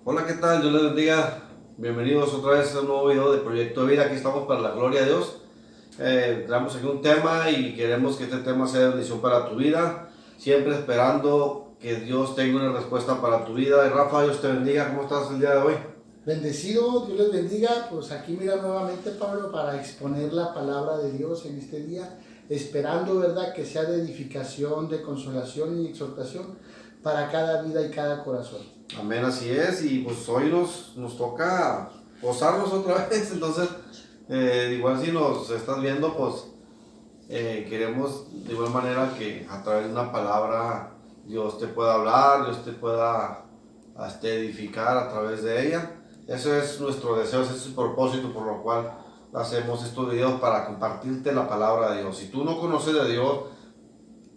Hola, ¿qué tal? Dios les bendiga. Bienvenidos otra vez a un nuevo video de Proyecto de Vida. Aquí estamos para la gloria de Dios. Traemos aquí un tema y queremos que este tema sea de bendición para tu vida. Siempre esperando que Dios tenga una respuesta para tu vida. Y Rafa, Dios te bendiga. ¿Cómo estás el día de hoy? Bendecido, Dios les bendiga. Pues aquí mira nuevamente Pablo para exponer la palabra de Dios en este día, esperando, ¿verdad?, que sea de edificación, de consolación y exhortación para cada vida y cada corazón. Amén, así es. Y pues hoy nos toca posarnos otra vez. Entonces, igual si nos estás viendo, pues queremos de igual manera que a través de una palabra Dios te pueda hablar, Dios te pueda edificar a través de ella. Eso es nuestro deseo, ese es el propósito por lo cual hacemos estos videos, para compartirte la palabra de Dios. Si tú no conoces de Dios,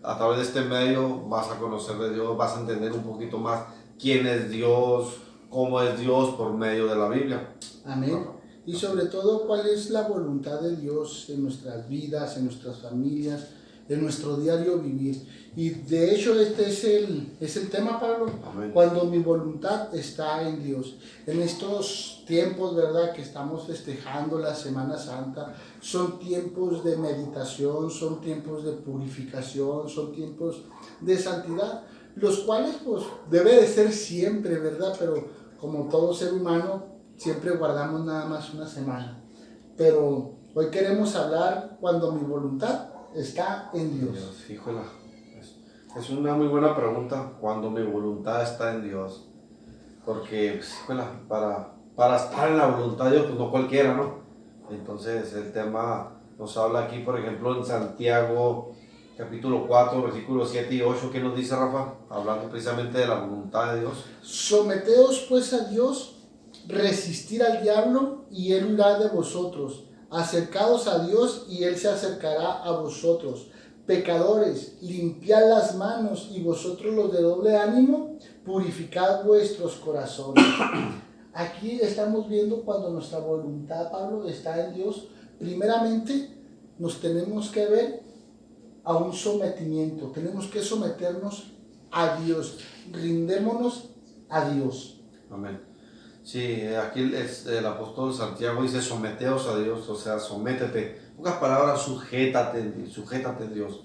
a través de este medio vas a conocer de Dios, vas a entender un poquito más quién es Dios, cómo es Dios por medio de la Biblia. Amén. Y sobre todo, cuál es la voluntad de Dios en nuestras vidas, en nuestras familias, en nuestro diario vivir. Y de hecho este es el tema, Pablo. Amén. Cuando mi voluntad está en Dios. En estos tiempos, ¿verdad?, que estamos festejando la Semana Santa, son tiempos de meditación, son tiempos de purificación, son tiempos de santidad, los cuales pues debe de ser siempre, ¿verdad? Pero como todo ser humano, siempre guardamos nada más una semana. Pero hoy queremos hablar cuando mi voluntad está en Dios. Híjola, es una muy buena pregunta, cuando mi voluntad está en Dios. Porque, pues, híjola, para estar en la voluntad de Dios, pues no cualquiera, ¿no? Entonces el tema nos habla aquí, por ejemplo, en Santiago capítulo 4, versículos 7 y 8, ¿qué nos dice, Rafa? Hablando precisamente de la voluntad de Dios. Someteos pues a Dios, resistir al diablo y él huirá de vosotros. Acercaos a Dios y él se acercará a vosotros. Pecadores, limpiad las manos, y vosotros los de doble ánimo, purificad vuestros corazones. Aquí estamos viendo cuando nuestra voluntad, Pablo, está en Dios. Primeramente nos tenemos que ver a un sometimiento, tenemos que someternos a Dios, rindémonos a Dios. Amén. Sí, aquí el apóstol Santiago dice: someteos a Dios, o sea, sométete. En pocas palabras, sujétate a Dios.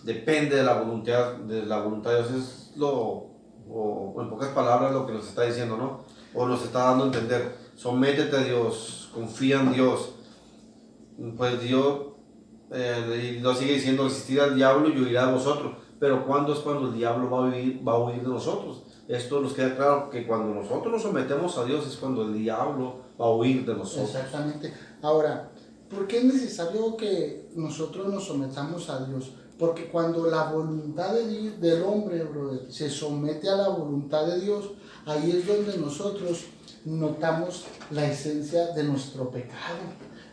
Depende de la voluntad de Dios. Es o en pocas palabras lo que nos está diciendo, ¿no? O nos está dando a entender: sométete a Dios, confía en Dios. Pues Dios lo sigue diciendo: resistir al diablo y huirá de vosotros. Pero ¿cuándo es cuando el diablo va a huir de nosotros? Esto nos queda claro, que cuando nosotros nos sometemos a Dios es cuando el diablo va a huir de nosotros. Exactamente. Ahora, ¿por qué es necesario que nosotros nos sometamos a Dios? Porque cuando la voluntad del hombre, brother, se somete a la voluntad de Dios, ahí es donde nosotros notamos la esencia de nuestro pecado.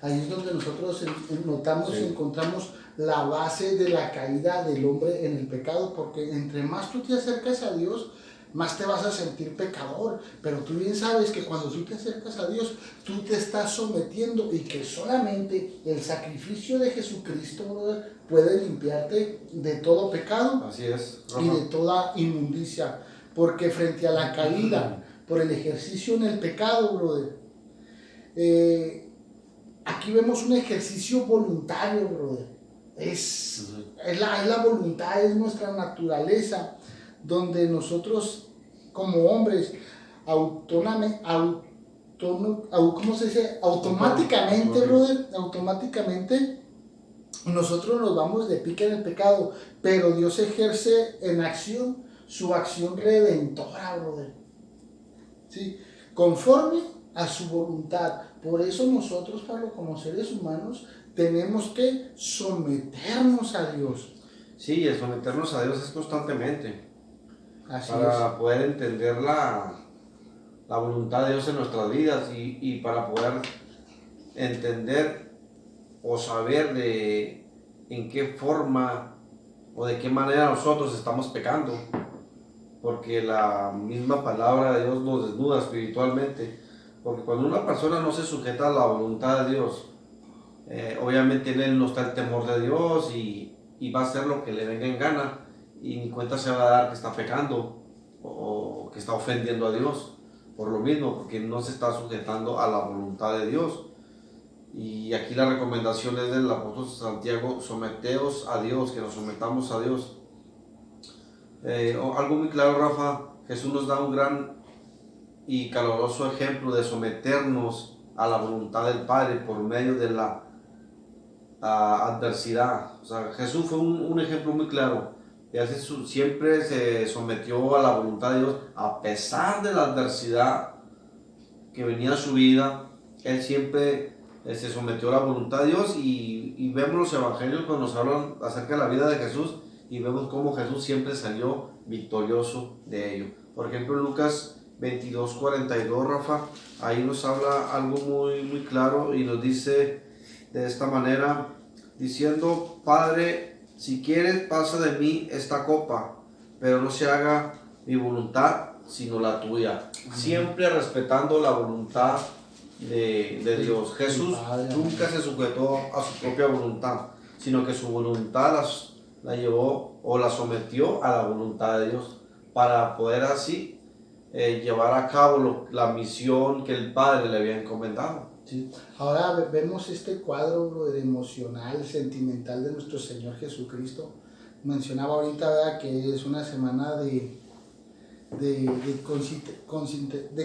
Ahí es donde nosotros notamos y encontramos la base de la caída del hombre en el pecado, porque entre más tú te acercas a Dios, más te vas a sentir pecador. Pero tú bien sabes que cuando tú te acercas a Dios, tú te estás sometiendo, y que solamente el sacrificio de Jesucristo, brother, puede limpiarte de todo pecado. Así es, y de toda inmundicia. Porque frente a la caída por el ejercicio en el pecado, brother, aquí vemos un ejercicio voluntario, brother. Es la voluntad, es nuestra naturaleza, donde nosotros como hombres ¿cómo se dice? Automáticamente, brother, automáticamente nosotros nos vamos de pique en el pecado, pero Dios ejerce en acción su acción redentora, brother. ¿Sí? Conforme a su voluntad. Por eso nosotros, Pablo, como seres humanos, tenemos que someternos a Dios. Sí, el someternos a Dios es constantemente. Así para es. poder entender la voluntad de Dios en nuestras vidas, y para poder entender o saber en qué forma o de qué manera nosotros estamos pecando. Porque la misma palabra de Dios nos desnuda espiritualmente. Porque cuando una persona no se sujeta a la voluntad de Dios, obviamente en él no está el temor de Dios, y va a hacer lo que le venga en gana, y ni cuenta se va a dar que está pecando, o que está ofendiendo a Dios, por lo mismo, porque no se está sujetando a la voluntad de Dios. Y aquí la recomendación es del apóstol Santiago: someteos a Dios, que nos sometamos a Dios. Algo muy claro, Rafa, Jesús nos da un gran y caluroso ejemplo de someternos a la voluntad del Padre por medio de la adversidad. O sea, Jesús fue un ejemplo muy claro. Siempre se sometió a la voluntad de Dios a pesar de la adversidad que venía a su vida. Él siempre se sometió a la voluntad de Dios, y vemos los evangelios cuando nos hablan acerca de la vida de Jesús, y vemos cómo Jesús siempre salió victorioso de ello. Por ejemplo, en Lucas 22:42, Rafa, ahí nos habla algo muy claro y nos dice de esta manera, diciendo: Padre, si quieres, pasa de mí esta copa, pero no se haga mi voluntad sino la tuya. Siempre respetando la voluntad de Dios. Jesús nunca se sujetó a su propia voluntad, sino que su voluntad la llevó o la sometió a la voluntad de Dios, para poder así llevar a cabo la misión que el Padre le había encomendado. Sí. Ahora vemos este cuadro emocional, sentimental de nuestro Señor Jesucristo. Mencionaba ahorita, ¿verdad?, que es una semana de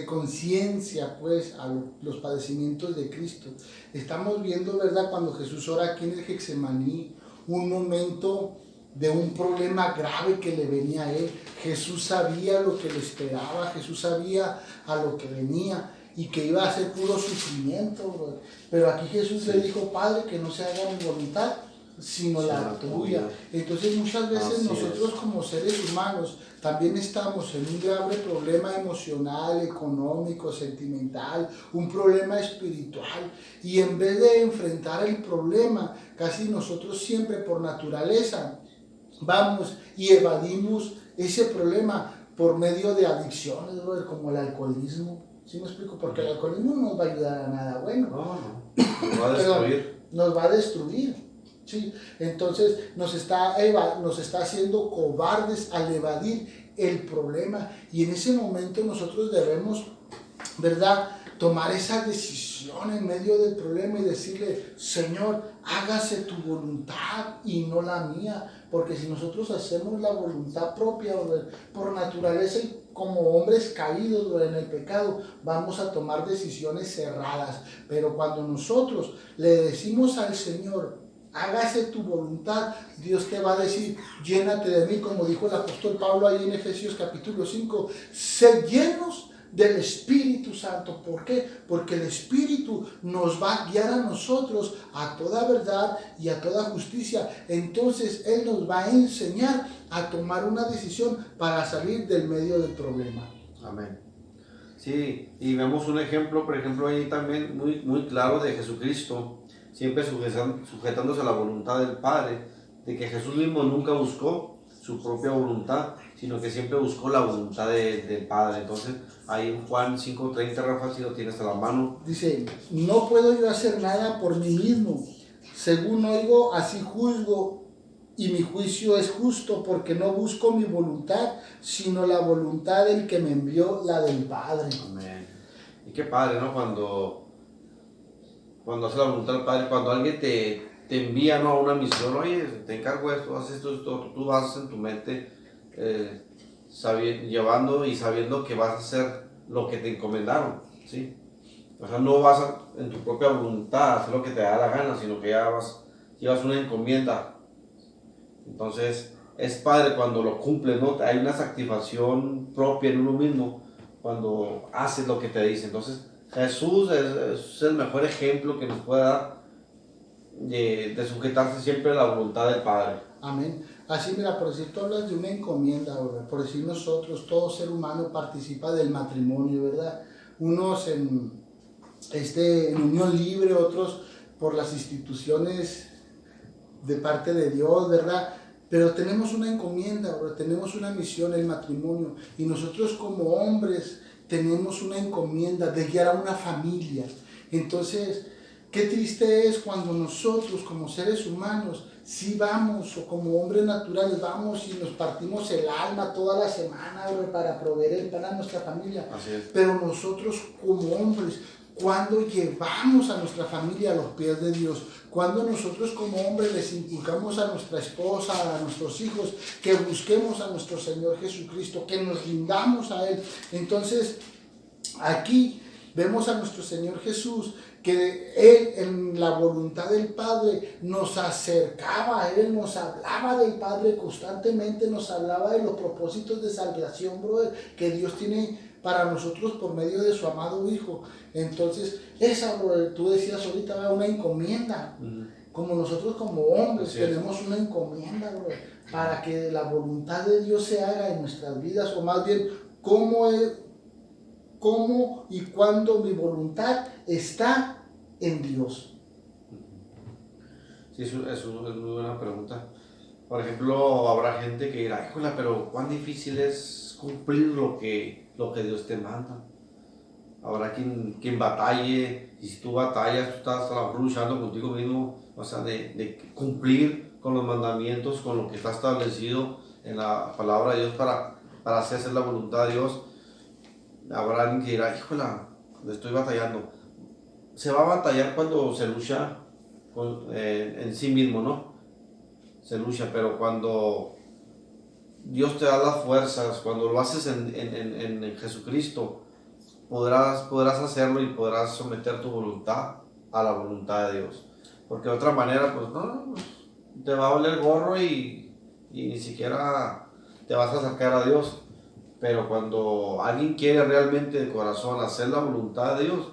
conciencia, pues, a los padecimientos de Cristo. Estamos viendo, ¿verdad?, cuando Jesús ora aquí en el Getsemaní, un momento de un problema grave que le venía a él. Jesús sabía lo que le esperaba, Jesús sabía a lo que venía, y que iba a ser puro sufrimiento, bro. Pero aquí Jesús le dijo: Padre, que no se haga mi voluntad sino la tuya. Entonces muchas veces nosotros como seres humanos también estamos en un grave problema emocional, económico, sentimental, un problema espiritual, y en vez de enfrentar el problema, casi nosotros siempre por naturaleza vamos y evadimos ese problema por medio de adicciones, bro, como el alcoholismo. ¿Sí me explico? Porque el alcoholismo no nos va a ayudar a nada bueno. Nos va a destruir. Nos va a destruir. Sí, entonces nos está haciendo cobardes al evadir el problema, y en ese momento nosotros debemos, ¿verdad?, tomar esa decisión en medio del problema y decirle: Señor, hágase tu voluntad y no la mía, porque si nosotros hacemos la voluntad propia, por naturaleza y como hombres caídos en el pecado, vamos a tomar decisiones cerradas. Pero cuando nosotros le decimos al Señor: hágase tu voluntad, Dios te va a decir: llénate de mí, como dijo el apóstol Pablo ahí en Efesios capítulo 5, sed llenos del Espíritu Santo. ¿Por qué? Porque el Espíritu nos va a guiar a nosotros a toda verdad y a toda justicia. Entonces Él nos va a enseñar a tomar una decisión para salir del medio del problema. Amén. Sí, y vemos un ejemplo, por ejemplo, ahí también muy claro de Jesucristo, siempre sujetándose a la voluntad del Padre, de que Jesús mismo nunca buscó su propia voluntad, sino que siempre buscó la voluntad del Padre. Entonces, ahí en Juan 5:30, Rafa, si lo tienes a la mano, dice: no puedo yo hacer nada por mí mismo, según oigo, así juzgo, y mi juicio es justo, porque no busco mi voluntad, sino la voluntad del que me envió, la del Padre. Amén. Y qué padre, ¿no? Cuando hace la voluntad del Padre, cuando alguien te envía, ¿no?, a una misión: oye, te encargo esto, haces esto, tú vas en tu mente llevando y sabiendo que vas a hacer lo que te encomendaron, ¿sí? O sea, no vas en tu propia voluntad a hacer lo que te da la gana, sino que llevas una encomienda. Entonces, es padre cuando lo cumples, ¿no? Hay una satisfacción propia en uno mismo cuando haces lo que te dice. Entonces, Jesús es el mejor ejemplo que nos puede dar de sujetarse siempre a la voluntad del Padre. Amén. Así, mira, por decir, tú hablas de una encomienda, ¿verdad? Por decir, nosotros, todo ser humano participa del matrimonio, ¿verdad? Unos en unión libre, otros por las instituciones de parte de Dios, ¿verdad? Pero tenemos una encomienda, ¿verdad? Tenemos una misión, el matrimonio, y nosotros como hombres tenemos una encomienda de guiar a una familia. Entonces, Qué triste es cuando nosotros como seres humanos sí vamos, o como hombres naturales vamos y nos partimos el alma toda la semana, bro, para proveer el pan a nuestra familia. Así es. Pero nosotros como hombres, cuando llevamos a nuestra familia a los pies de Dios, cuando nosotros como hombres les inculcamos a nuestra esposa, a nuestros hijos, que busquemos a nuestro Señor Jesucristo, que nos rindamos a Él. Entonces, aquí vemos a nuestro Señor Jesús, que Él en la voluntad del Padre nos acercaba a Él, nos hablaba del Padre constantemente, nos hablaba de los propósitos de salvación, brother, que Dios tiene para nosotros por medio de su amado Hijo. Entonces, esa, brother, tú decías ahorita, una encomienda. Como nosotros como hombres tenemos una encomienda, brother, para que la voluntad de Dios se haga en nuestras vidas, o más bien, cómo y cuándo mi voluntad está en Dios. Sí, es muy buena pregunta. Por ejemplo, habrá gente que dirá, híjole, pero cuán difícil es cumplir lo que Dios te manda. Habrá quien batalle, y si tú batallas, tú estás luchando contigo mismo, o sea, de cumplir con los mandamientos, con lo que está establecido en la palabra de Dios para así hacer la voluntad de Dios. Habrá alguien que dirá, híjole, le estoy batallando. Se va a batallar cuando se lucha en sí mismo, ¿no? Se lucha, pero cuando Dios te da las fuerzas, cuando lo haces en Jesucristo, podrás hacerlo y podrás someter tu voluntad a la voluntad de Dios. Porque de otra manera, pues no, te va a valer gorro y ni siquiera te vas a acercar a Dios. Pero cuando alguien quiere realmente de corazón hacer la voluntad de Dios,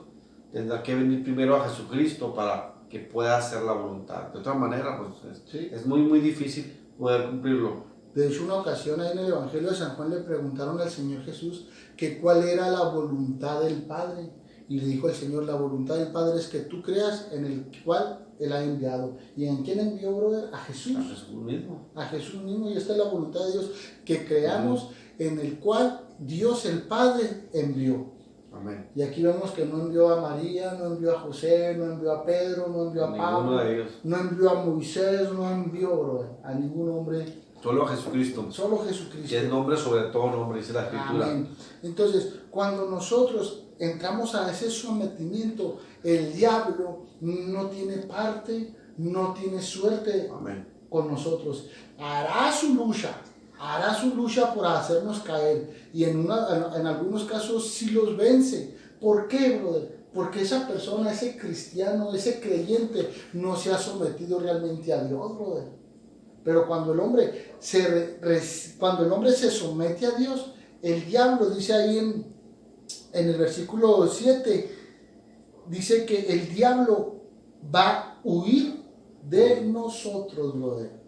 tendrá que venir primero a Jesucristo para que pueda hacer la voluntad. De otra manera, pues es muy, muy difícil poder cumplirlo. De hecho, una ocasión ahí en el Evangelio de San Juan le preguntaron al Señor Jesús que cuál era la voluntad del Padre. Y le dijo el Señor, la voluntad del Padre es que tú creas en el cual Él ha enviado. ¿Y en quién envió, brother? A Jesús. A Jesús mismo. A Jesús mismo. Y esta es la voluntad de Dios, que creamos en el cual Dios el Padre envió. Amén. Y aquí vemos que no envió a María, no envió a José, no envió a Pedro, no envió a Pablo, no envió a Moisés, no envió, brother, a ningún hombre. Solo a Jesucristo. Solo Jesucristo. Que es nombre sobre todo nombre, dice la Escritura. Amén. Entonces, cuando nosotros entramos a ese sometimiento, el diablo no tiene parte, no tiene suerte. Amén. Con nosotros. Hará su lucha por hacernos caer. Y en algunos casos sí los vence. ¿Por qué, brother? Porque esa persona, ese cristiano, ese creyente, no se ha sometido realmente a Dios, brother. Pero cuando el hombre se somete a Dios, el diablo dice ahí en el versículo 7, dice que el diablo va a huir de nosotros, brother.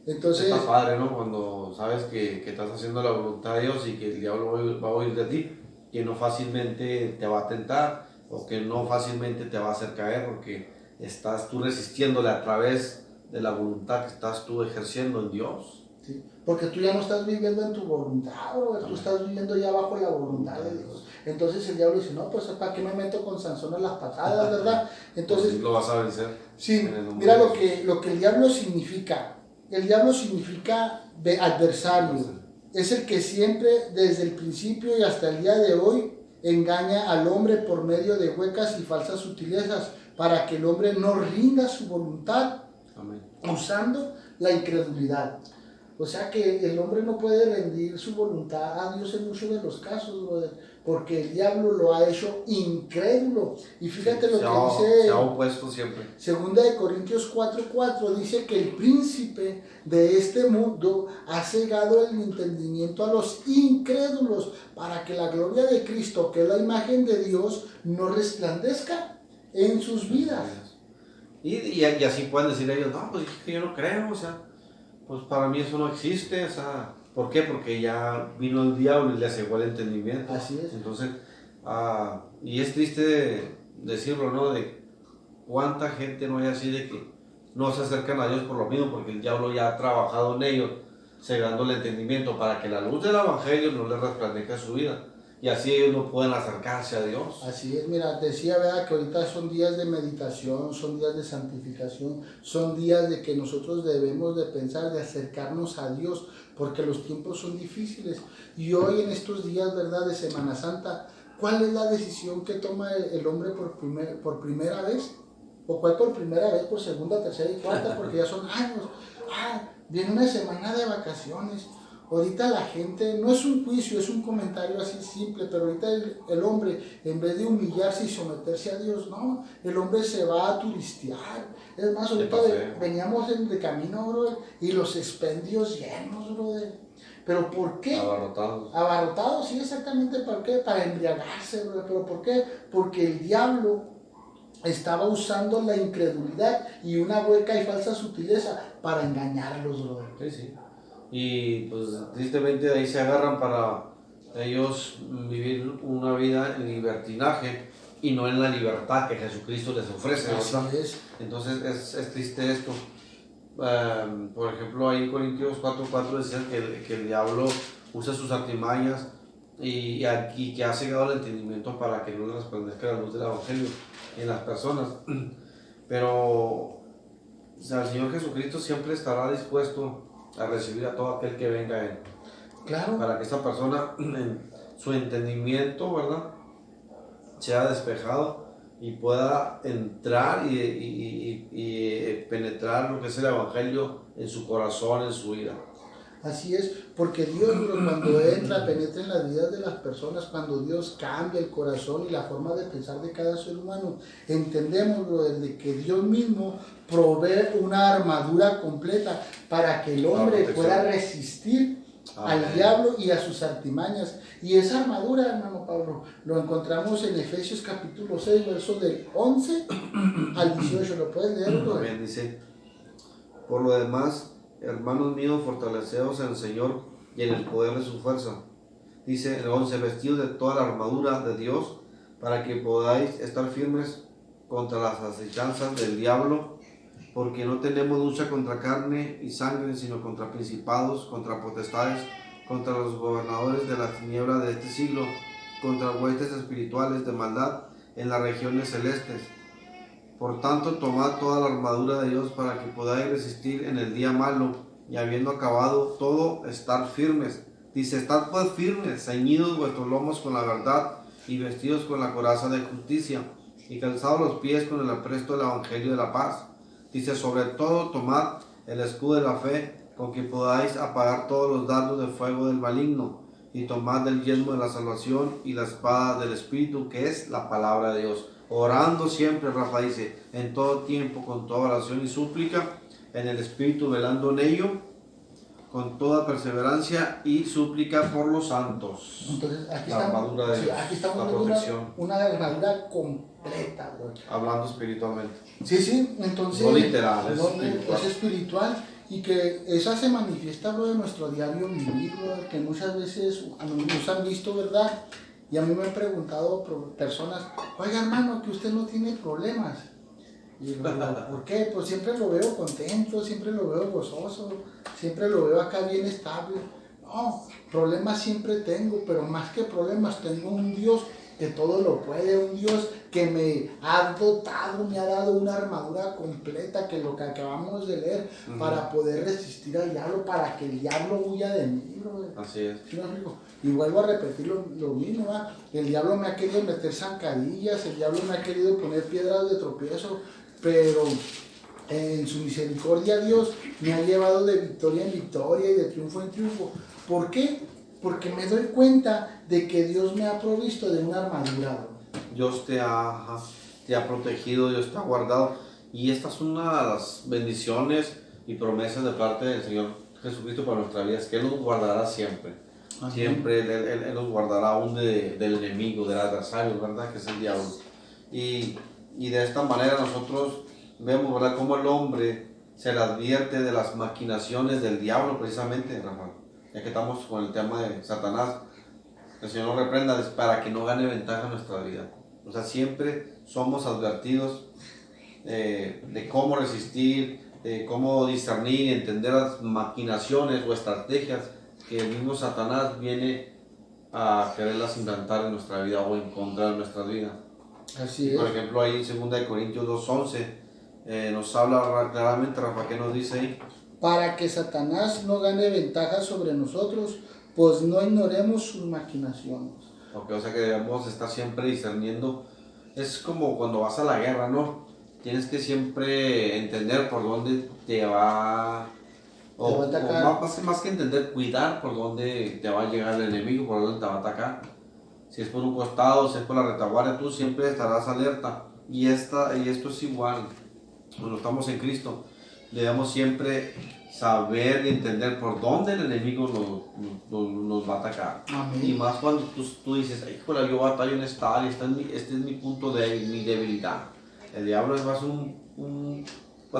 Entonces, está padre, ¿no? Cuando sabes que estás haciendo la voluntad de Dios y que el diablo va a huir de ti, que no fácilmente te va a tentar o que no fácilmente te va a hacer caer porque estás tú resistiéndole a través de la voluntad que estás tú ejerciendo en Dios. Sí, porque tú ya no estás viviendo en tu voluntad, bro, tú estás viviendo ya bajo la voluntad de Dios. Entonces el diablo dice, no, pues ¿para qué me meto con Sansón en las patadas, verdad? Entonces pues lo vas a vencer. Sí, mira lo que el diablo significa. El diablo significa adversario. Es el que siempre, desde el principio y hasta el día de hoy, engaña al hombre por medio de huecas y falsas sutilezas para que el hombre no rinda su voluntad. Amén. Usando la incredulidad. O sea que el hombre no puede rendir su voluntad a Dios en muchos de los casos, brother, porque el diablo lo ha hecho incrédulo. Y fíjate lo que dice, se ha opuesto siempre. 2 Corintios 4:4 dice que el príncipe de este mundo ha cegado el entendimiento a los incrédulos para que la gloria de Cristo, que es la imagen de Dios, no resplandezca en sus vidas. Y así pueden decir ellos, no, pues es que yo no creo, o sea, pues para mí eso no existe, o sea, ¿por qué? Porque ya vino el diablo y le cegó el entendimiento. Así es. Entonces, y es triste decirlo, ¿no? De cuánta gente no hay así de que no se acercan a Dios por lo mismo, porque el diablo ya ha trabajado en ellos, cegando el entendimiento para que la luz del evangelio no le resplandezca su vida. y así ellos no pueden acercarse a Dios. Así es, mira, decía, ¿verdad?, que ahorita son días de meditación, son días de santificación, son días de que nosotros debemos de pensar, de acercarnos a Dios, porque los tiempos son difíciles. Y hoy en estos días, ¿verdad?, de Semana Santa, ¿cuál es la decisión que toma el hombre por primera vez? ¿O cuál por primera vez, por segunda, tercera y cuarta? Porque ya son años. Viene una semana de vacaciones. Ahorita la gente, no es un juicio, es un comentario así simple, pero ahorita el hombre, en vez de humillarse y someterse a Dios, no, el hombre se va a turistear. Es más, ahorita veníamos de camino, brother, y los expendios llenos, brother. ¿Pero por qué? Abarrotados. Abarrotados, sí, exactamente. ¿Para qué? Para embriagarse, brother. ¿Pero por qué? Porque el diablo estaba usando la incredulidad y una hueca y falsa sutileza para engañarlos, brother. Sí, sí. Y pues tristemente de ahí se agarran para ellos vivir una vida en libertinaje y no en la libertad que Jesucristo les ofrece, ¿verdad? Así es. Entonces es triste esto. Por ejemplo, ahí en Corintios 4:4 decían que el diablo usa sus artimañas y que ha cegado el entendimiento para que no les resplandezca la luz del Evangelio en las personas. Pero o sea, el Señor Jesucristo siempre estará dispuesto a recibir a todo aquel que venga a Él. Claro. Para que esta persona, en su entendimiento, ¿verdad?, sea despejado y pueda entrar y penetrar lo que es el Evangelio en su corazón, en su vida. Así es, porque Dios, cuando entra, penetra en las vidas de las personas, cuando Dios cambia el corazón y la forma de pensar de cada ser humano, entendemos, desde que Dios mismo provee una armadura completa para que el hombre pueda resistir al diablo y a sus artimañas. Y esa armadura, hermano Pablo, lo encontramos en Efesios capítulo 6, versos del 11 al 18. ¿Lo puedes leer? También dice: por lo demás, hermanos míos, fortaleceos en el Señor y en el poder de su fuerza. Dice el 11: vestidos de toda la armadura de Dios, para que podáis estar firmes contra las acechanzas del diablo, porque no tenemos lucha contra carne y sangre, sino contra principados, contra potestades, contra los gobernadores de la tiniebla de este siglo, contra huestes espirituales de maldad en las regiones celestes. Por tanto, tomad toda la armadura de Dios para que podáis resistir en el día malo, y habiendo acabado todo, estar firmes. Dice: estad pues firmes, ceñidos vuestros lomos con la verdad, y vestidos con la coraza de justicia, y calzados los pies con el apresto del evangelio de la paz. Dice: sobre todo, tomad el escudo de la fe, con que podáis apagar todos los dardos de fuego del maligno, y tomad el yelmo de la salvación y la espada del Espíritu, que es la palabra de Dios. Orando siempre, Rafa dice, en todo tiempo, con toda oración y súplica, en el Espíritu, velando en ello, con toda perseverancia y súplica por los santos. Entonces, aquí la armadura de Dios, aquí estamos la protección. Una armadura completa, bro. Hablando espiritualmente. Sí, entonces... No literal, es espiritual. Es espiritual, y que esa se manifiesta, bro, en nuestro diario vivir, bro, que muchas veces nos han visto, ¿verdad? Y a mí me han preguntado personas: oiga, hermano, que usted no tiene problemas. Y yo, ¿por qué? Pues siempre lo veo contento, siempre lo veo gozoso, siempre lo veo acá bien estable. No, problemas siempre tengo, pero más que problemas tengo un Dios que todo lo puede, un Dios que me ha dotado, me ha dado una armadura completa, que lo que acabamos de leer, para poder resistir al diablo, para que el diablo huya de mí, bro. Así es. ¿Sí, amigo? Y vuelvo a repetir lo mismo, ¿va? El diablo me ha querido meter zancadillas, el diablo me ha querido poner piedras de tropiezo, pero en su misericordia Dios me ha llevado de victoria en victoria y de triunfo en triunfo. ¿Por qué? Porque me doy cuenta de que Dios me ha provisto de una armadura, bro. Dios te ha protegido, Dios te ha guardado, y esta es una de las bendiciones y promesas de parte del Señor Jesucristo para nuestra vida, es que Él nos guardará siempre. Amén. Siempre Él nos guardará aún del enemigo, del adversario, ¿verdad?, que es el diablo. Y de esta manera nosotros vemos, ¿verdad?, cómo el hombre se le advierte de las maquinaciones del diablo, precisamente, Rafael, ya que estamos con el tema de Satanás. El Señor nos reprenda para que no gane ventaja en nuestra vida. O sea, siempre somos advertidos de cómo resistir, de cómo discernir y entender las maquinaciones o estrategias que el mismo Satanás viene a quererlas implantar en nuestra vida o en contra de nuestra vida. Así es. Por ejemplo, ahí en 2 Corintios 2:11 nos habla claramente, Rafa, ¿qué nos dice ahí? Para que Satanás no gane ventaja sobre nosotros, pues no ignoremos sus maquinaciones. Okay, o sea que debemos estar siempre discerniendo. Es como cuando vas a la guerra, ¿no? Tienes que siempre entender por dónde te va, Te va a atacar. más que entender, cuidar por dónde te va a llegar el enemigo, por dónde te va a atacar. Si es por un costado, si es por la retaguardia, tú siempre estarás alerta. Y esto es igual. Cuando estamos en Cristo, debemos siempre saber y entender por dónde el enemigo nos va a atacar. Amén. Y más cuando tú dices, híjole, yo batallo en esta área, este es mi punto débil, mi debilidad. El diablo va a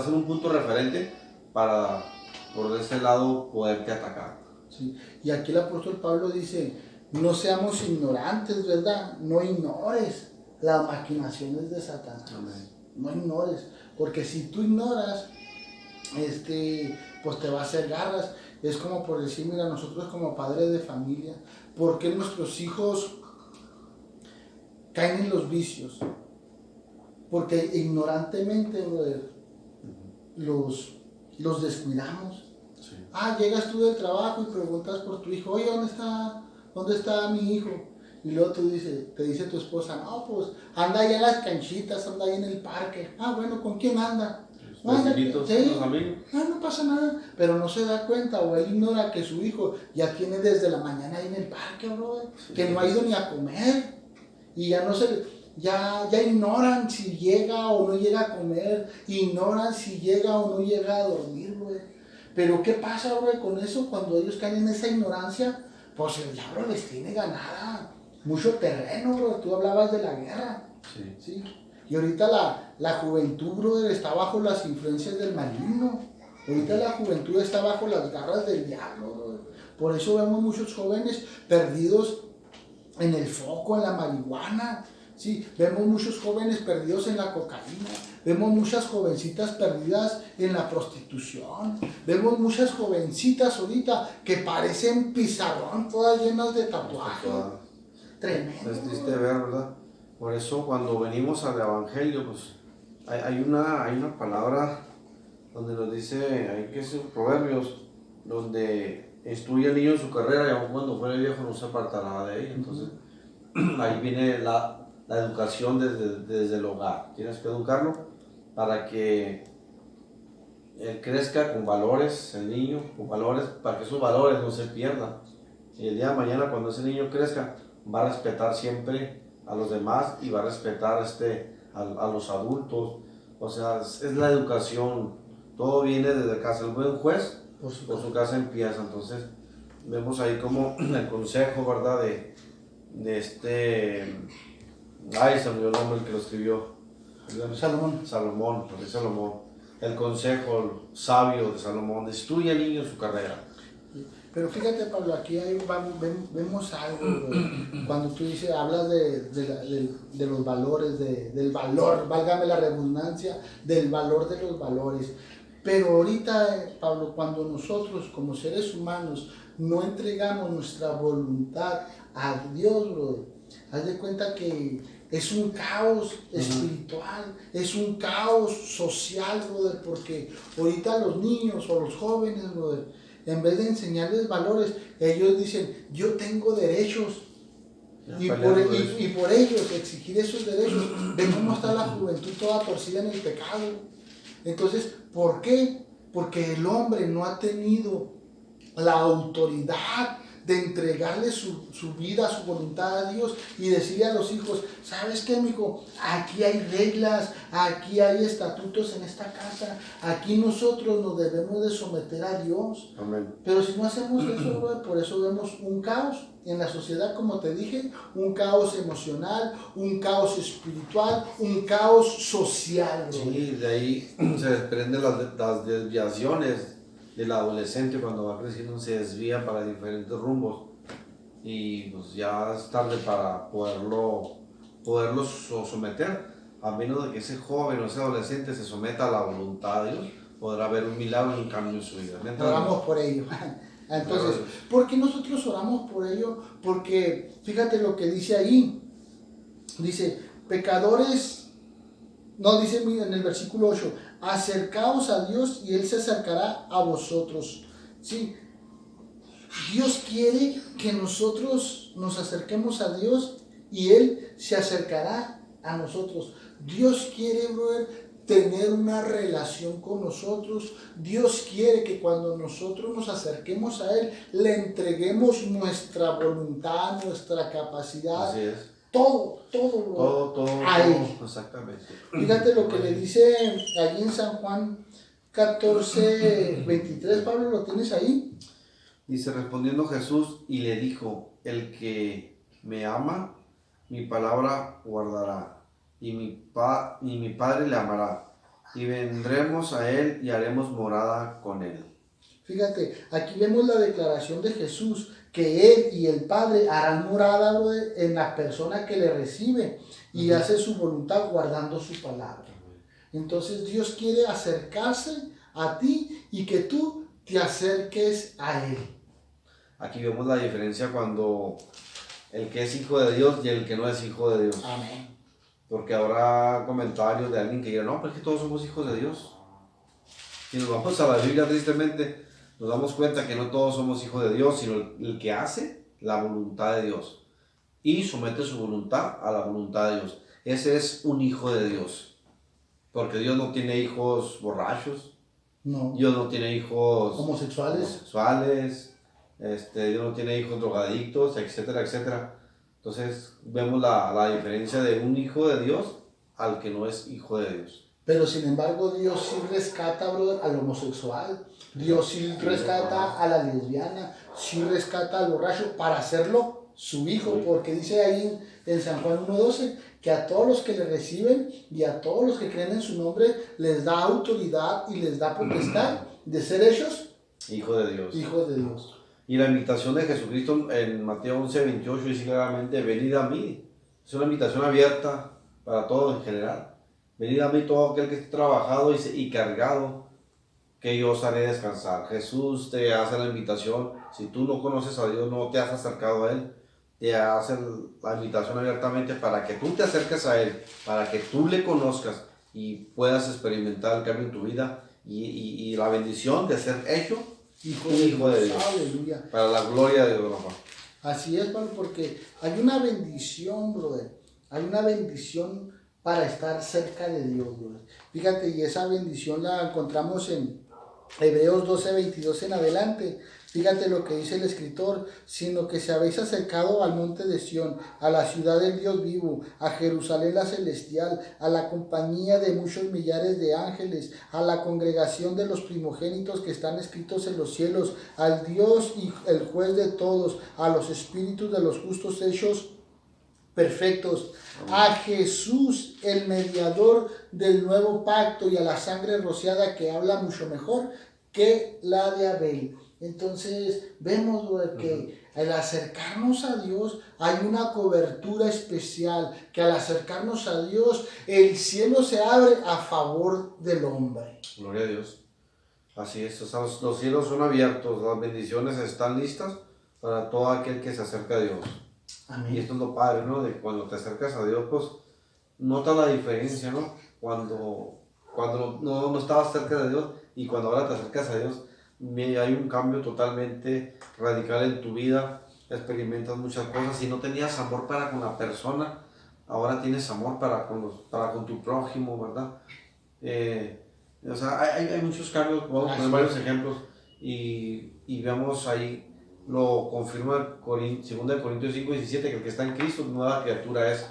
ser un punto referente para, por ese lado, poderte atacar. Sí. Y aquí el apóstol Pablo dice, no seamos ignorantes, ¿verdad? No ignores las maquinaciones de Satanás. Amén. No ignores, porque si tú ignoras, pues te va a hacer garras. Es como por decir, mira, nosotros como padres de familia, ¿por qué nuestros hijos caen en los vicios? Porque ignorantemente, brother, los descuidamos. Sí. Llegas tú del trabajo y preguntas por tu hijo, oye, ¿dónde está mi hijo? Y luego te dice tu esposa, no, pues anda ahí en las canchitas, anda ahí en el parque. Bueno, ¿con quién anda? Los vecinitos, Sí. los amigos. No pasa nada, pero no se da cuenta o él ignora que su hijo ya tiene desde la mañana ahí en el parque, bro, que no ha ido ni a comer y ya ignoran si llega o no llega a comer, ignoran si llega o no llega a dormir, güey. Pero ¿qué pasa, güey, con eso cuando ellos caen en esa ignorancia? Pues el diablo les tiene ganada mucho terreno, bro. Tú hablabas de la guerra. Sí. Y ahorita la juventud, brother, está bajo las influencias del maligno. Ahorita la juventud está bajo las garras del diablo, brother. Por eso vemos muchos jóvenes perdidos en el foco, en la marihuana. Sí, vemos muchos jóvenes perdidos en la cocaína, vemos muchas jovencitas perdidas en la prostitución, vemos muchas jovencitas ahorita que parecen pizarrón, todas llenas de tatuajes. Tremendo. Es triste ver, ¿verdad? Por eso cuando venimos al Evangelio, pues hay una palabra donde nos dice, hay que ser Proverbios, donde instruye al niño en su carrera y aun cuando fuere viejo no se apartará de ella. Entonces, ahí viene la educación desde el hogar. Tienes que educarlo para que él crezca con valores, el niño, con valores, para que esos valores no se pierdan. Y el día de mañana, cuando ese niño crezca, va a respetar siempre a los demás y va a respetar a los adultos. O sea, es la educación. Todo viene desde casa. El buen juez por su casa empieza. Entonces, vemos ahí como el consejo, ¿verdad? Ay, se me olvidó el nombre el que lo escribió. Salomón. El consejo sabio de Salomón: instruye al niño en su carrera. Pero fíjate, Pablo, aquí vemos algo, cuando tú hablas de los valores, del valor, válgame la redundancia, del valor de los valores. Pero ahorita, Pablo, cuando nosotros como seres humanos no entregamos nuestra voluntad a Dios, brother, haz de cuenta que es un caos espiritual, es un caos social, brother, porque ahorita los niños o los jóvenes, brother, en vez de enseñarles valores, ellos dicen, yo tengo derechos. Y por ellos exigir esos derechos, ven cómo está la juventud toda torcida en el pecado. Entonces, ¿por qué? Porque el hombre no ha tenido la autoridad de entregarle su vida, su voluntad a Dios y decirle a los hijos, ¿sabes qué, mijo? Aquí hay reglas, aquí hay estatutos en esta casa, aquí nosotros nos debemos de someter a Dios. Amén. Pero si no hacemos eso, bro, por eso vemos un caos en la sociedad, como te dije, un caos emocional, un caos espiritual, un caos social, bro. Sí, de ahí se desprenden las desviaciones del adolescente. Cuando va creciendo se desvía para diferentes rumbos y pues ya es tarde para poderlo someter, a menos de que ese joven o ese adolescente se someta a la voluntad de Dios, podrá haber un milagro y un cambio en su vida. Oramos por ello. Entonces, ¿por qué nosotros oramos por ello? Porque fíjate lo que dice ahí. Dice, pecadores, no, dice en el versículo 8, acercaos a Dios y Él se acercará a vosotros. ¿Sí? Dios quiere que nosotros nos acerquemos a Dios y Él se acercará a nosotros. Dios quiere, brother, tener una relación con nosotros. Dios quiere que cuando nosotros nos acerquemos a Él, le entreguemos nuestra voluntad, nuestra capacidad. Así es. Todo, a Él. Exactamente. Fíjate lo que le dice allí en San Juan 14, 23, Pablo, ¿lo tienes ahí? Dice, respondiendo Jesús y le dijo, el que me ama, mi palabra guardará, y mi Padre le amará, y vendremos a él y haremos morada con él. Fíjate, aquí vemos la declaración de Jesús, que Él y el Padre harán morada en la persona que le recibe y hace su voluntad guardando su palabra. Entonces Dios quiere acercarse a ti y que tú te acerques a Él. Aquí vemos la diferencia cuando el que es hijo de Dios y el que no es hijo de Dios. Amén. Porque habrá comentarios de alguien que diga, no, pero es que todos somos hijos de Dios. Si nos vamos a la Biblia, tristemente, nos damos cuenta que no todos somos hijos de Dios, sino el que hace la voluntad de Dios y somete su voluntad a la voluntad de Dios. Ese es un hijo de Dios. Porque Dios no tiene hijos borrachos. No. Dios no tiene hijos homosexuales. Dios no tiene hijos drogadictos, etcétera, etcétera. Entonces vemos la diferencia de un hijo de Dios al que no es hijo de Dios. Pero sin embargo Dios sí rescata, brother, al homosexual. Dios sí rescata a la lesbiana, sí rescata al borracho para hacerlo su hijo. Porque dice ahí en San Juan 1:12 que a todos los que le reciben y a todos los que creen en su nombre les da autoridad y les da potestad de ser hechos hijos de Dios. Hijos de Dios. Y la invitación de Jesucristo en Mateo 11:28 dice claramente, venid a mí. Es una invitación abierta para todos en general. Venid a mí todo aquel que esté trabajado y cargado, que yo os haré descansar. Jesús te hace la invitación. Si tú no conoces a Dios, no te has acercado a Él, te hace la invitación abiertamente para que tú te acerques a Él, para que tú le conozcas y puedas experimentar el cambio en tu vida y la bendición de ser hecho hijo de Dios. Aleluya. Para la gloria de Dios, papá. Así es, Pablo, porque hay una bendición, brother. Hay una bendición para estar cerca de Dios, brother. Fíjate, y esa bendición la encontramos en Hebreos 12:22 en adelante. Fíjate lo que dice el escritor, sino que se habéis acercado al monte de Sión, a la ciudad del Dios vivo, a Jerusalén la celestial, a la compañía de muchos millares de ángeles, a la congregación de los primogénitos que están escritos en los cielos, al Dios y el juez de todos, a los espíritus de los justos hechos perfectos, a Jesús, el mediador del nuevo pacto, y a la sangre rociada que habla mucho mejor que la de Abel. Entonces vemos que al acercarnos a Dios hay una cobertura especial, que al acercarnos a Dios el cielo se abre a favor del hombre. Gloria a Dios. Así es, o sea, los cielos son abiertos, las bendiciones están listas para todo aquel que se acerca a Dios. Amén. Y esto es lo padre, ¿no? De cuando te acercas a Dios, pues nota la diferencia, ¿no? Cuando no estabas cerca de Dios y cuando ahora te acercas a Dios, hay un cambio totalmente radical en tu vida, experimentas muchas cosas. Si no tenías amor para con la persona, ahora tienes amor para con tu prójimo, ¿verdad? O sea, hay muchos cambios, podemos poner varios ejemplos y veamos ahí, lo confirma 2 Corintios 5:17, que el que está en Cristo, nueva criatura es,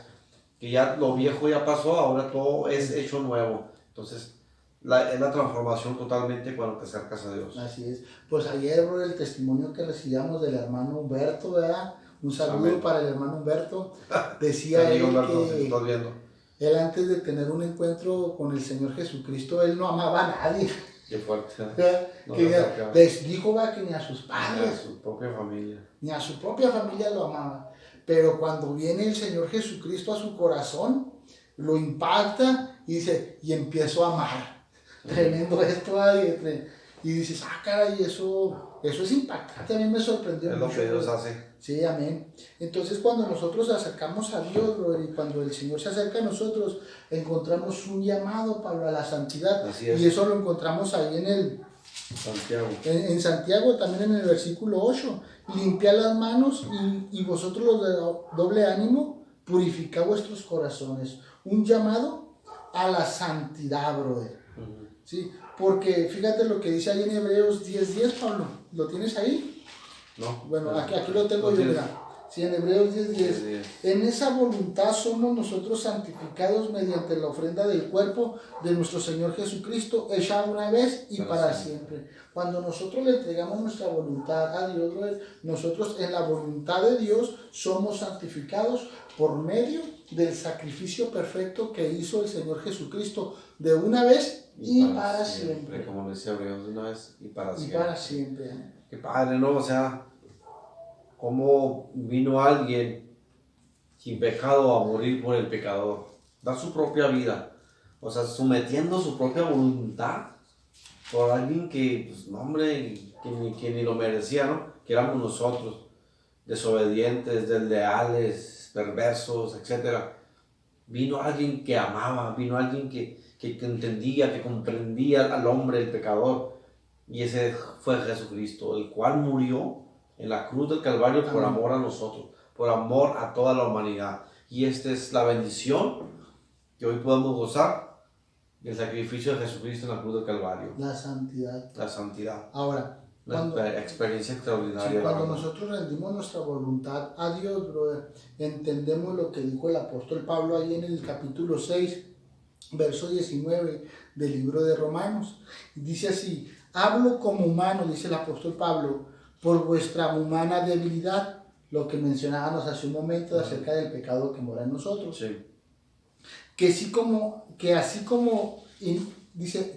que ya lo viejo ya pasó, ahora todo es hecho nuevo. Entonces, es la transformación totalmente cuando te acercas a Dios. Así es. Pues ayer, bro, el testimonio que recibíamos del hermano Humberto, ¿verdad? Un saludo Amén. Para el hermano Humberto. Decía él Humberto, que estás viendo. Él antes de tener un encuentro con el Señor Jesucristo, él no amaba a nadie. Qué fuerte. No les dijo que ni a sus padres, ni a su propia familia. Ni a su propia familia lo amaba. Pero cuando viene el Señor Jesucristo a su corazón, lo impacta y dice, y empiezo a amar. Tremendo esto. Y dices, caray, eso es impactante, a mí me sorprendió Es lo mucho. que Dios hace. Sí, amén. Entonces cuando nosotros acercamos a Dios, brother, y cuando el Señor se acerca a nosotros, encontramos un llamado, Pablo, a la santidad. Así es. Y eso lo encontramos ahí Santiago. en Santiago, también en el versículo 8. Limpiad las manos y vosotros los de doble ánimo, purificad vuestros corazones. Un llamado a la santidad, brother. Sí, porque fíjate lo que dice ahí en Hebreos 10:10, Pablo. ¿Lo tienes ahí? No. Bueno, aquí lo tengo yo, mira. Sí, en Hebreos 10:10. En esa voluntad somos nosotros santificados mediante la ofrenda del cuerpo de nuestro Señor Jesucristo, hecha una vez y para siempre. Cuando nosotros le entregamos nuestra voluntad a Dios, nosotros en la voluntad de Dios somos santificados por medio del sacrificio perfecto que hizo el Señor Jesucristo de una vez y para siempre. Como decía Hebreos, de una vez y para siempre. Y para siempre. Qué padre, ¿no? O sea, cómo vino alguien sin pecado a morir por el pecador, dar su propia vida, o sea, sometiendo su propia voluntad por alguien que, pues, no, hombre, que ni lo merecía, ¿no? Que éramos nosotros, desobedientes, desleales, perversos, etc. Vino alguien que amaba, vino alguien que entendía, que comprendía al hombre, el pecador, y ese fue Jesucristo, el cual murió en la cruz del Calvario por amor a nosotros, por amor a toda la humanidad. Y esta es la bendición que hoy podemos gozar del sacrificio de Jesucristo en la cruz del Calvario. La santidad. La santidad. Ahora, una experiencia extraordinaria. Sí, cuando nosotros rendimos nuestra voluntad a Dios, brother, entendemos lo que dijo el apóstol Pablo ahí en el capítulo 6, verso 19 del libro de Romanos. Dice así: hablo como humano, dice el apóstol Pablo, por vuestra humana debilidad, lo que mencionábamos hace un momento acerca del pecado que mora en nosotros. Sí. Dice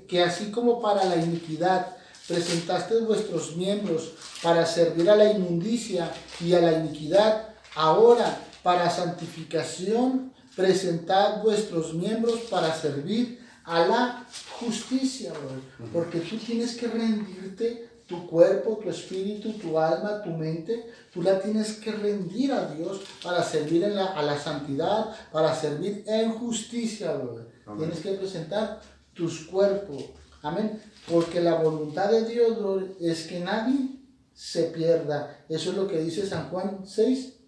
que así como para la iniquidad presentaste vuestros miembros para servir a la inmundicia y a la iniquidad, ahora para santificación presentad vuestros miembros para servir a la justicia, brother. Porque tú tienes que rendirte, tu cuerpo, tu espíritu, tu alma, tu mente, tú la tienes que rendir a Dios para servir a la santidad, para servir en justicia, brother. Tienes que presentar tus cuerpos, amén, porque la voluntad de Dios, brother, es que nadie se pierda. Eso es lo que dice San Juan 6.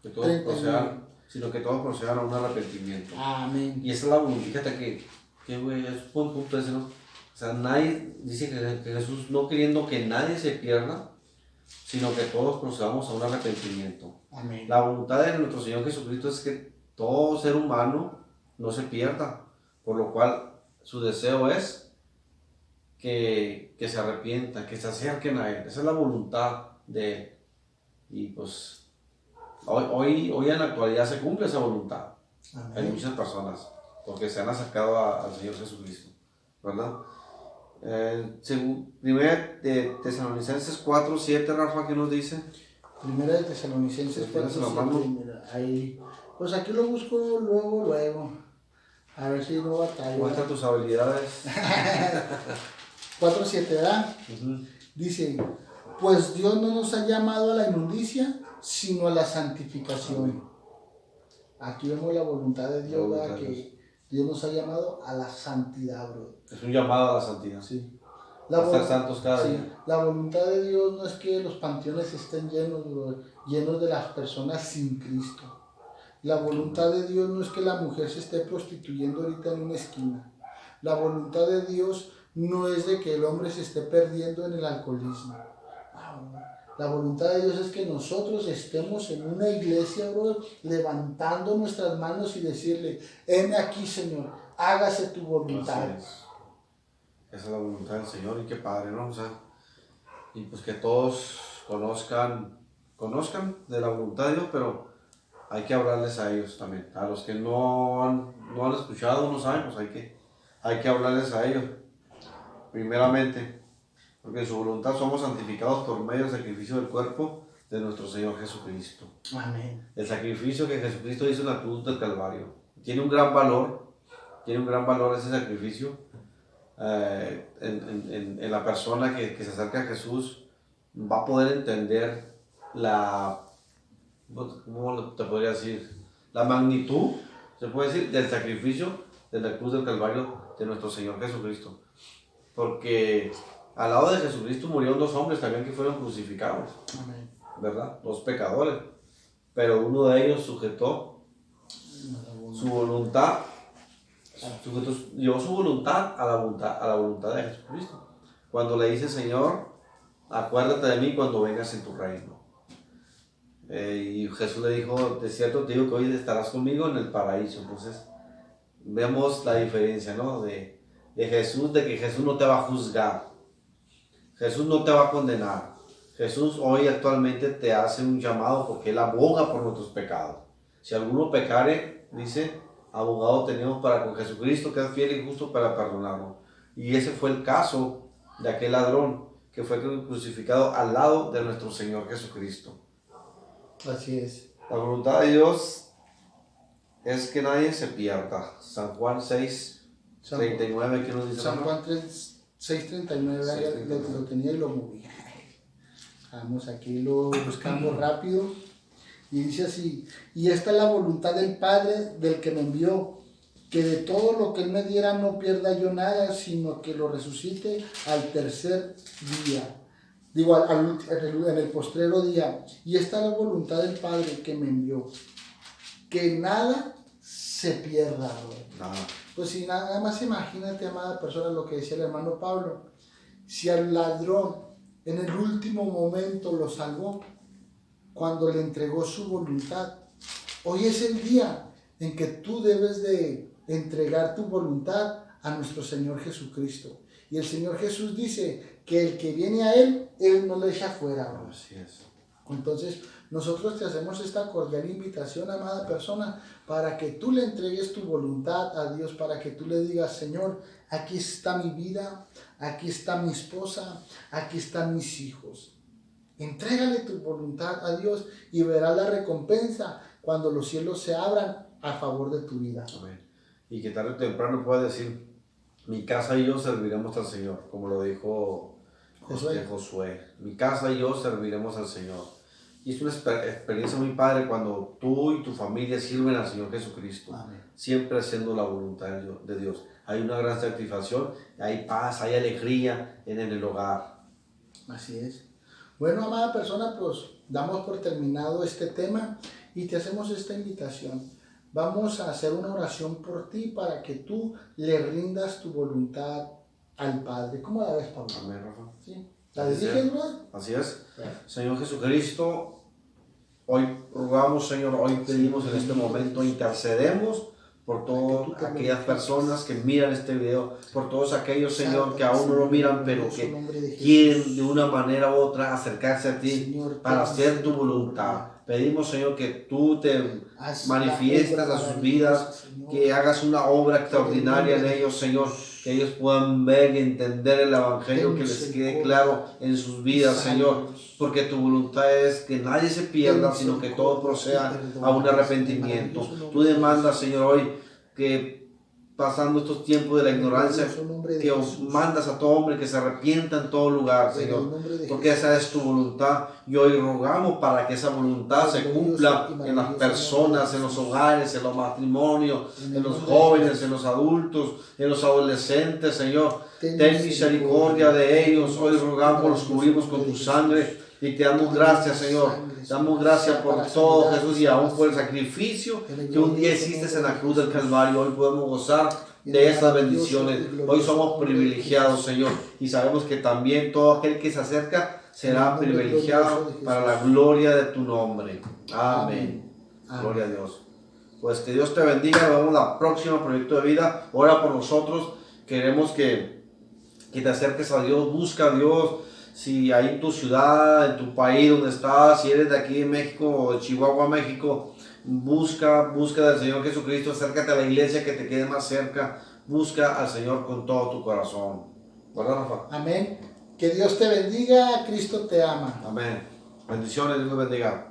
Que todos procedan, sino que todos procedan a un arrepentimiento. Amén. Y esa es la voluntad. Fíjate que güey, es un punto ese, ¿no? O sea, nadie, dice que Jesús no queriendo que nadie se pierda, sino que todos procedamos a un arrepentimiento. Amén. La voluntad de nuestro Señor Jesucristo es que todo ser humano no se pierda, por lo cual su deseo es que se arrepientan, que se acerquen a Él. Esa es la voluntad de Él. Y pues hoy en la actualidad se cumple esa voluntad. Amén. Hay muchas personas porque se han acercado al Señor Jesucristo, ¿verdad? Primera de Tesalonicenses 4:7, Rafa, ¿qué nos dice? Primera de Tesalonicenses 4:7, mira, ahí, pues aquí lo busco luego, a ver si no batalla. Muestra tus habilidades. 4:7, ¿verdad? Dice, pues Dios no nos ha llamado a la inmundicia, sino a la santificación. Amén. Aquí vemos la voluntad de Dios, ¿verdad? Que Dios nos ha llamado a la santidad, bro. Es un llamado a la santidad. Sí. Estar santos cada día. La voluntad de Dios no es que los panteones estén llenos, bro, llenos de las personas sin Cristo. La voluntad de Dios no es que la mujer se esté prostituyendo ahorita en una esquina. La voluntad de Dios no es de que el hombre se esté perdiendo en el alcoholismo. La voluntad de Dios es que nosotros estemos en una iglesia, bro, levantando nuestras manos y decirle, heme aquí, Señor, hágase tu voluntad. Esa es la voluntad del Señor y qué padre, ¿no? O sea, y pues que todos conozcan de la voluntad de Dios, pero hay que hablarles a ellos también. A los que no han escuchado, no saben, pues hay que hablarles a ellos, primeramente. Porque en su voluntad somos santificados por medio del sacrificio del cuerpo de nuestro Señor Jesucristo. Amén. El sacrificio que Jesucristo hizo en la cruz del Calvario. Tiene un gran valor ese sacrificio. en la persona que se acerca a Jesús, va a poder entender ¿cómo te podría decir? La magnitud, se puede decir, del sacrificio de la cruz del Calvario de nuestro Señor Jesucristo. Porque al lado de Jesucristo murieron dos hombres también que fueron crucificados. Amén. ¿Verdad? Dos pecadores. Pero uno de ellos sujetó su voluntad, llevó su voluntad a la voluntad de Jesucristo. Cuando le dice, Señor, acuérdate de mí cuando vengas en tu reino. Y Jesús le dijo, de cierto te digo que hoy estarás conmigo en el paraíso. Entonces, vemos la diferencia, ¿no? de Jesús, de que Jesús no te va a juzgar. Jesús no te va a condenar. Jesús hoy actualmente te hace un llamado porque Él aboga por nuestros pecados. Si alguno pecare, dice, abogado tenemos para con Jesucristo, que es fiel y justo para perdonarnos. Y ese fue el caso de aquel ladrón que fue crucificado al lado de nuestro Señor Jesucristo. Así es. La voluntad de Dios es que nadie se pierda. San Juan 6:39, ¿qué nos dice? San Juan 6:39, lo tenía y lo moví. Vamos, aquí lo buscamos rápido. Y dice así, y esta es la voluntad del Padre, del que me envió, que de todo lo que Él me diera no pierda yo nada, sino que lo resucite al tercer día. Digo, en el postrero día. Y esta es la voluntad del Padre que me envió, que nada se pierda. Nada. Pues si nada más imagínate, amada persona, lo que decía el hermano Pablo. Si al ladrón en el último momento lo salvó, cuando le entregó su voluntad, hoy es el día en que tú debes de entregar tu voluntad a nuestro Señor Jesucristo. Y el Señor Jesús dice que el que viene a Él, Él no lo echa fuera. ¿No? Así es. Entonces, nosotros te hacemos esta cordial invitación, amada persona, para que tú le entregues tu voluntad a Dios, para que tú le digas, Señor, aquí está mi vida, aquí está mi esposa, aquí están mis hijos. Entrégale tu voluntad a Dios y verás la recompensa cuando los cielos se abran a favor de tu vida. Amén. Y que tarde o temprano pueda decir, mi casa y yo serviremos al Señor, como lo dijo Josué. Mi casa y yo serviremos al Señor. Y es una experiencia muy padre cuando tú y tu familia sirven al Señor Jesucristo. Amén. Siempre haciendo la voluntad de Dios. Hay una gran satisfacción, hay paz, hay alegría en el hogar. Así es. Bueno, amada persona, pues damos por terminado este tema y te hacemos esta invitación. Vamos a hacer una oración por ti para que tú le rindas tu voluntad al Padre. ¿Cómo la ves, Pablo? Amén, Rafa. ¿Sí? ¿La diriges, bro? Así es. Señor Jesucristo, hoy rogamos, Señor, hoy pedimos en este momento, intercedemos por todas aquellas personas que miran este video, por todos aquellos, Señor, que aún no lo miran, pero que quieren de una manera u otra acercarse a ti para hacer tu voluntad. Pedimos, Señor, que tú te manifiestas a sus vidas, que hagas una obra extraordinaria en ellos, Señor, que ellos puedan ver y entender el Evangelio, que les quede claro en sus vidas, Señor, porque tu voluntad es que nadie se pierda, sino que todo proceda a un arrepentimiento. Tú demandas, Señor, hoy que pasando estos tiempos de la ignorancia, que mandas a todo hombre que se arrepienta en todo lugar, Señor, porque esa es tu voluntad. Y hoy rogamos para que esa voluntad se cumpla en las personas, en los hogares, en los matrimonios, en los jóvenes, en los adultos, en los adolescentes, Señor. Ten misericordia de ellos. Hoy rogamos, los cubrimos con tu sangre y te damos gracias, Señor. Damos gracias por todo, Jesús, y aún por el sacrificio que un día hiciste en la cruz del Calvario. Hoy podemos gozar de esas bendiciones. Hoy somos privilegiados, Señor, y sabemos que también todo aquel que se acerca será privilegiado para la gloria de tu nombre. Amén. Gloria a Dios. Pues que Dios te bendiga. Nos vemos la próxima Proyecto de Vida. Ora por nosotros. Queremos que te acerques a Dios. Busca a Dios. Si ahí en tu ciudad, en tu país donde estás, si eres de aquí de México o de Chihuahua, México, busca del Señor Jesucristo, acércate a la iglesia que te quede más cerca, busca al Señor con todo tu corazón. ¿Verdad, Rafa? Amén. Que Dios te bendiga, Cristo te ama. Amén. Bendiciones, Dios te bendiga.